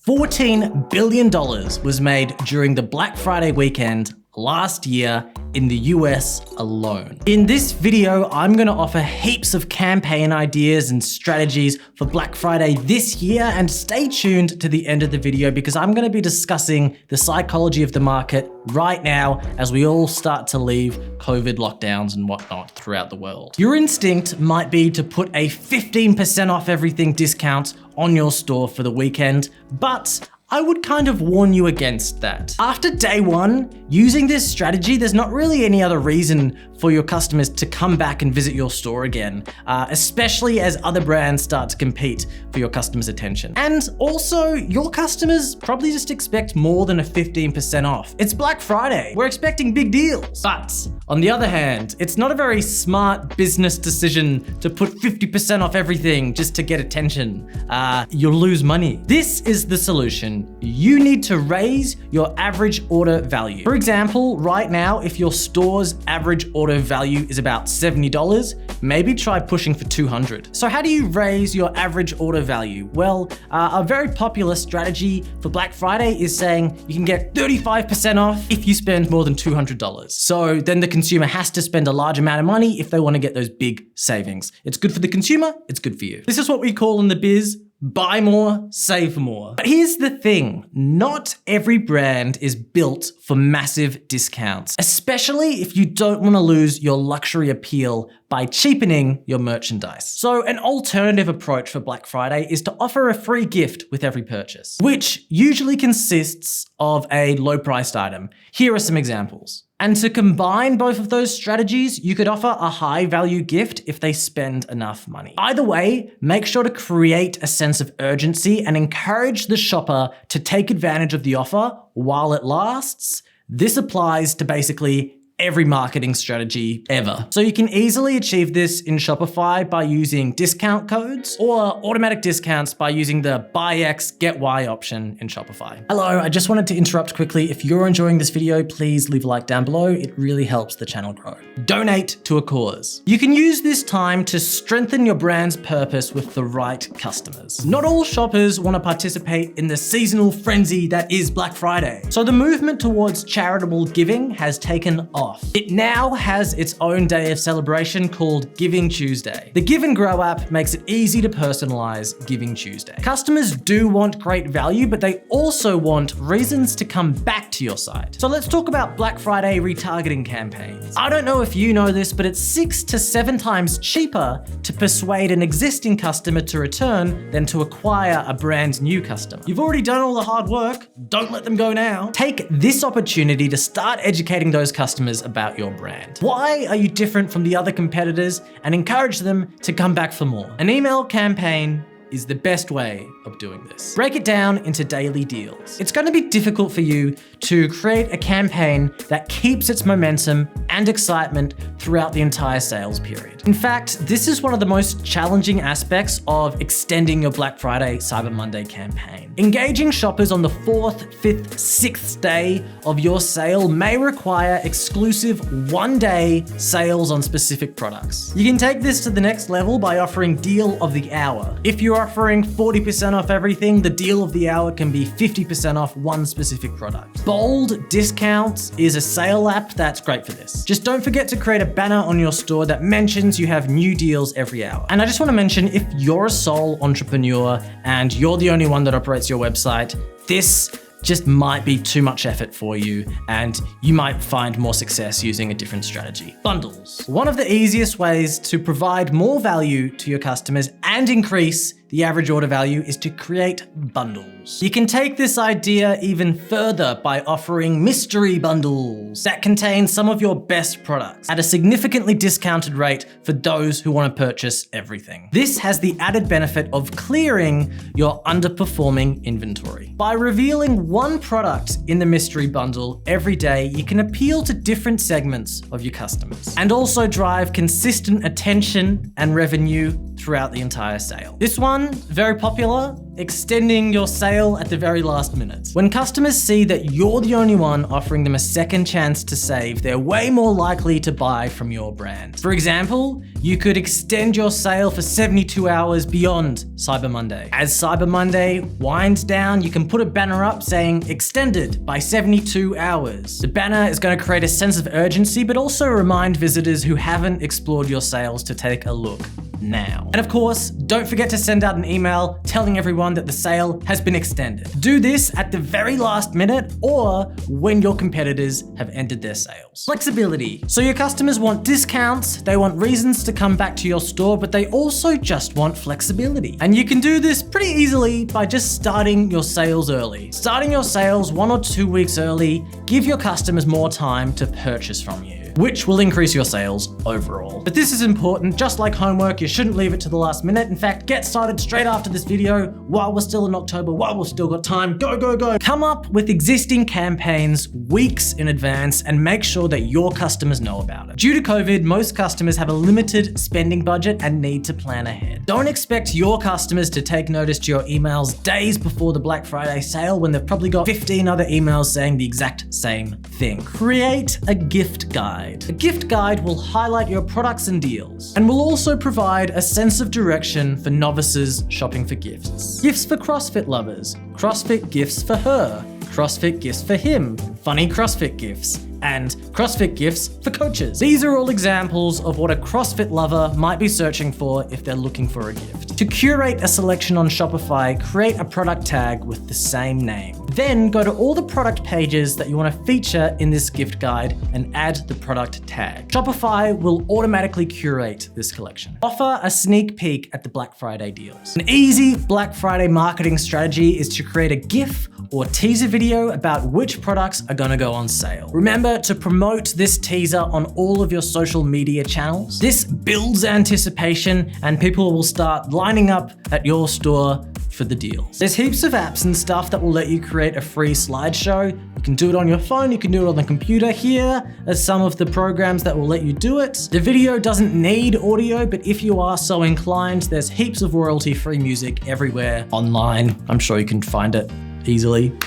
$14 billion was made during the Black Friday weekend last year in the US alone. In this video, I'm gonna offer heaps of campaign ideas and strategies for Black Friday this year, and stay tuned to the end of the video because I'm gonna be discussing the psychology of the market right now as we all start to leave COVID lockdowns and whatnot throughout the world. Your instinct might be to put a 15% off everything discount on your store for the weekend, but I would kind of warn you against that. After day one, using this strategy, there's not really any other reason for your customers to come back and visit your store again, especially as other brands start to compete for your customers' attention. And also, your customers probably just expect more than a 15% off. It's Black Friday. We're expecting big deals. But on the other hand, it's not a very smart business decision to put 50% off everything just to get attention. You'll lose money. This is the solution. You need to raise your average order value. For example, right now, if your store's average order value is about $70, maybe try pushing for $200. So how do you raise your average order value? Well, a very popular strategy for Black Friday is saying you can get 35% off if you spend more than $200. So then the consumer has to spend a large amount of money if they want to get those big savings. It's good for the consumer, it's good for you. This is what we call in the biz, buy more, save more. But here's the thing, not every brand is built for massive discounts, especially if you don't want to lose your luxury appeal by cheapening your merchandise. So an alternative approach for Black Friday is to offer a free gift with every purchase, which usually consists of a low-priced item. Here are some examples. And to combine both of those strategies, you could offer a high-value gift if they spend enough money. Either way, make sure to create a sense of urgency and encourage the shopper to take advantage of the offer while it lasts. This applies to basically every marketing strategy ever. So you can easily achieve this in Shopify by using discount codes or automatic discounts by using the buy X, get Y option in Shopify. Hello, I just wanted to interrupt quickly. If you're enjoying this video, please leave a like down below. It really helps the channel grow. Donate to a cause. You can use this time to strengthen your brand's purpose with the right customers. Not all shoppers want to participate in the seasonal frenzy that is Black Friday. So the movement towards charitable giving has taken off. It now has its own day of celebration called Giving Tuesday. The Give and Grow app makes it easy to personalize Giving Tuesday. Customers do want great value, but they also want reasons to come back to your site. So let's talk about Black Friday retargeting campaigns. I don't know if you know this, but it's 6 to 7 times cheaper to persuade an existing customer to return than to acquire a brand new customer. You've already done all the hard work. Don't let them go now. Take this opportunity to start educating those customers about your brand. Why are you different from the other competitors, and encourage them to come back for more. An email campaign is the best way of doing this. Break it down into daily deals. It's going to be difficult for you to create a campaign that keeps its momentum and excitement throughout the entire sales period. In fact, this is one of the most challenging aspects of extending your Black Friday Cyber Monday campaign. Engaging shoppers on the 4th, 5th, 6th day of your sale may require exclusive one-day sales on specific products. You can take this to the next level by offering Deal of the Hour. If you're offering 40% off everything, the Deal of the Hour can be 50% off one specific product. Bold Discounts is a sale app that's great for this. Just don't forget to create a banner on your store that mentions you have new deals every hour. And I just want to mention, if you're a sole entrepreneur and you're the only one that operates your website, this just might be too much effort for you, and you might find more success using a different strategy. Bundles. One of the easiest ways to provide more value to your customers and increase the average order value is to create bundles. You can take this idea even further by offering mystery bundles that contain some of your best products at a significantly discounted rate for those who want to purchase everything. This has the added benefit of clearing your underperforming inventory. By revealing one product in the mystery bundle every day, you can appeal to different segments of your customers and also drive consistent attention and revenue throughout the entire sale. This one, very popular, extending your sale at the very last minute. When customers see that you're the only one offering them a second chance to save, they're way more likely to buy from your brand. For example, you could extend your sale for 72 hours beyond Cyber Monday. As Cyber Monday winds down, you can put a banner up saying extended by 72 hours. The banner is going to create a sense of urgency, but also remind visitors who haven't explored your sales to take a look now. And of course, don't forget to send out an email telling everyone that the sale has been extended. Do this at the very last minute or when your competitors have ended their sales. Flexibility. So your customers want discounts, they want reasons to come back to your store, but they also just want flexibility. And you can do this pretty easily by just starting your sales early. Starting your sales 1 or 2 weeks early, give your customers more time to purchase from you, which will increase your sales overall. But this is important, just like homework, you shouldn't leave it to the last minute. In fact, get started straight after this video while we're still in October, while we've still got time. Go, go, go. Come up with existing campaigns weeks in advance and make sure that your customers know about it. Due to COVID, most customers have a limited spending budget and need to plan ahead. Don't expect your customers to take notice to your emails days before the Black Friday sale when they've probably got 15 other emails saying the exact same thing. Create a gift guide. A gift guide will highlight your products and deals, and will also provide a sense of direction for novices shopping for gifts. Gifts for CrossFit lovers, CrossFit gifts for her, CrossFit gifts for him, funny CrossFit gifts, and CrossFit gifts for coaches. These are all examples of what a CrossFit lover might be searching for if they're looking for a gift. To curate a selection on Shopify, create a product tag with the same name. Then go to all the product pages that you want to feature in this gift guide and add the product tag. Shopify will automatically curate this collection. Offer a sneak peek at the Black Friday deals. An easy Black Friday marketing strategy is to create a GIF or teaser video about which products are going to go on sale. Remember to promote this teaser on all of your social media channels. This builds anticipation and people will start lining up at your store for the deals. There's heaps of apps and stuff that will let you create a free slideshow. You can do it on your phone, you can do it on the computer. Here are some of the programs that will let you do it. The video doesn't need audio, but if you are so inclined, there's heaps of royalty-free music everywhere online. I'm sure you can find it easily.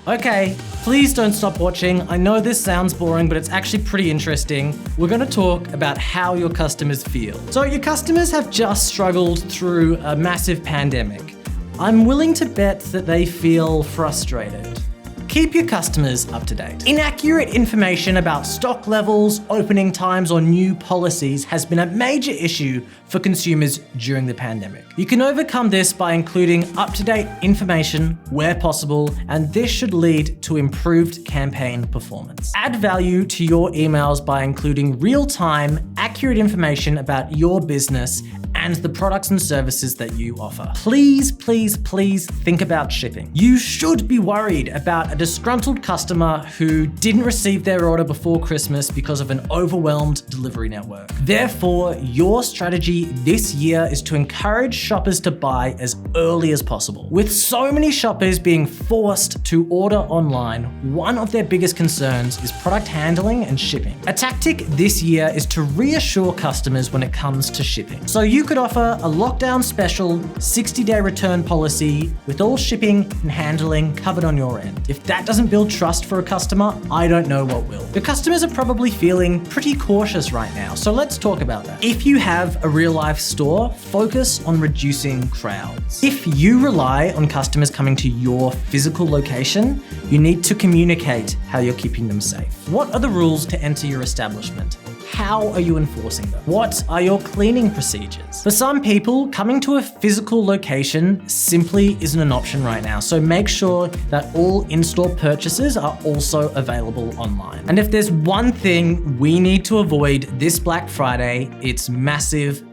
Okay, please don't stop watching. I know this sounds boring, but it's actually pretty interesting. We're gonna talk about how your customers feel. So your customers have just struggled through a massive pandemic. I'm willing to bet that they feel frustrated. Keep your customers up to date. Inaccurate information about stock levels, opening times, or new policies has been a major issue for consumers during the pandemic. You can overcome this by including up-to-date information where possible, and this should lead to improved campaign performance. Add value to your emails by including real-time, accurate information about your business and the products and services that you offer. Please, please, please think about shipping. You should be worried about a disgruntled customer who didn't receive their order before Christmas because of an overwhelmed delivery network. Therefore, your strategy this year is to encourage shoppers to buy as early as possible. With so many shoppers being forced to order online, one of their biggest concerns is product handling and shipping. A tactic this year is to reassure customers when it comes to shipping. So you could offer a lockdown special 60-day return policy with all shipping and handling covered on your end. If that doesn't build trust for a customer, I don't know what will. The customers are probably feeling pretty cautious right now, so let's talk about that. If you have a real-life store, focus on reducing crowds. If you rely on customers coming to your physical location, you need to communicate how you're keeping them safe. What are the rules to enter your establishment? How are you enforcing them? What are your cleaning procedures? For some people, coming to a physical location simply isn't an option right now, so make sure that all in-store purchases are also available online. And if there's one thing we need to avoid this Black Friday, it's massive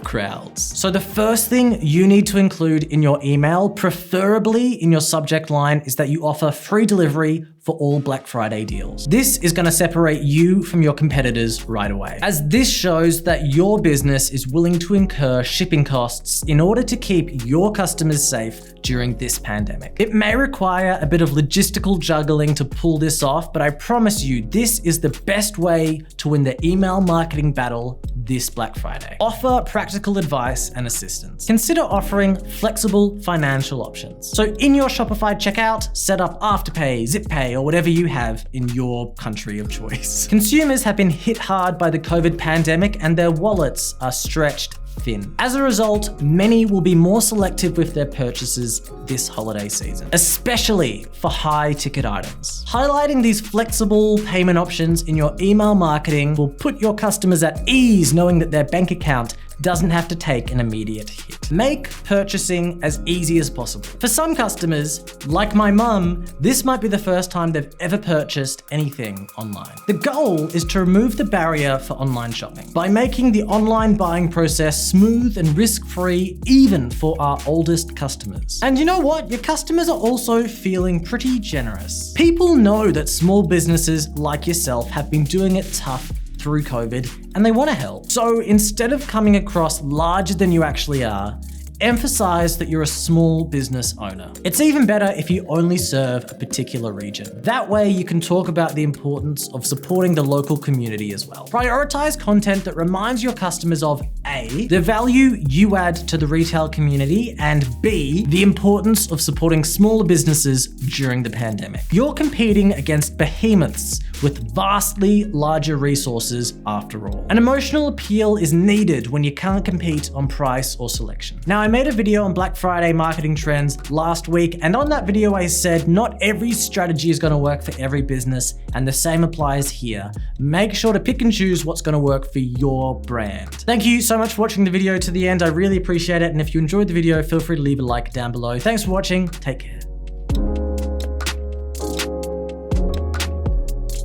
crowds. So the first thing you need to include in your email, preferably in your subject line, is that you offer free delivery for all Black Friday deals. This is going to separate you from your competitors right away, as this shows that your business is willing to incur shipping costs in order to keep your customers safe during this pandemic. It may require a bit of logistical juggling to pull this off, but I promise you, this is the best way to win the email marketing battle this Black Friday. Offer practical advice and assistance. Consider offering flexible financial options. So in your Shopify checkout, set up Afterpay, ZipPay, or whatever you have in your country of choice. Consumers have been hit hard by the COVID pandemic and their wallets are stretched thin. As a result, many will be more selective with their purchases this holiday season, especially for high-ticket items. Highlighting these flexible payment options in your email marketing will put your customers at ease knowing that their bank account doesn't have to take an immediate hit. Make purchasing as easy as possible. For some customers, like my mum, this might be the first time they've ever purchased anything online. The goal is to remove the barrier for online shopping by making the online buying process smooth and risk-free, even for our oldest customers. And you know what? Your customers are also feeling pretty generous. People know that small businesses like yourself have been doing it tough through COVID, and they want to help. So instead of coming across larger than you actually are, emphasize that you're a small business owner. It's even better if you only serve a particular region. That way you can talk about the importance of supporting the local community as well. Prioritize content that reminds your customers of A, the value you add to the retail community, and B, the importance of supporting smaller businesses during the pandemic. You're competing against behemoths with vastly larger resources after all. An emotional appeal is needed when you can't compete on price or selection. Now, I made a video on Black Friday marketing trends last week, and on that video I said not every strategy is going to work for every business, and the same applies here. Make sure to pick and choose what's going to work for your brand. Thank you so much for watching the video to the end. I really appreciate it, and if you enjoyed the video, feel free to leave a like down below. Thanks for watching. Take care.